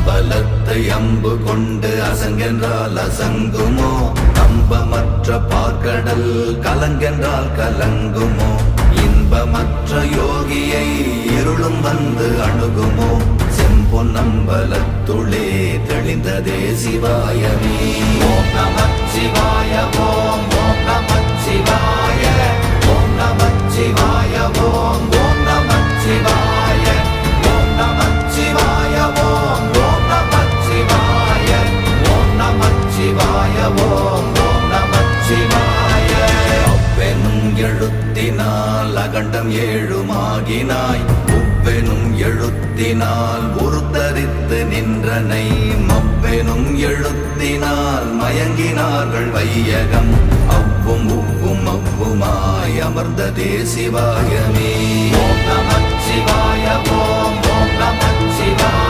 அம்பலத்தை அம்பு கொண்டு அசங்கென்றால் அசங்குமோ? நம்பமற்ற பார்க்கடல் கலங்கென்றால் கலங்குமோ? இன்பமற்ற யோகியை இருளும் வந்து அணுகுமோ? செம்பொன்னம்பலத்துளே தெளிந்ததே சிவாயமே. ஓம் நமச்சிவாய ஓம் ஓம் நமச்சிவாய ஓம் நமச்சிவாய ஓம் ஓம் நமச்சிவாய ஓம் நமச்சிவாய ஓம் ஓம் நமச்சிவாய ஓம் நமச்சிவாய ஓம் ஓம் நமச்சிவாய. அவ்வெனும் எழுத்தினால் அகண்டம் ஏழுமாகினாய், உவ்வெனும் எழுத்தினால் உருத்தரித்து நின்றனை, மவ்வெனும் எழுத்தினால் மயங்கினார்கள் வையகம், அவ்வும் உவ்வும் அவ்வுமாய் அமர்ந்ததே சிவாயமே. ஓம் நமச்சிவாய ஓம் ஓம் நமச்சிவாய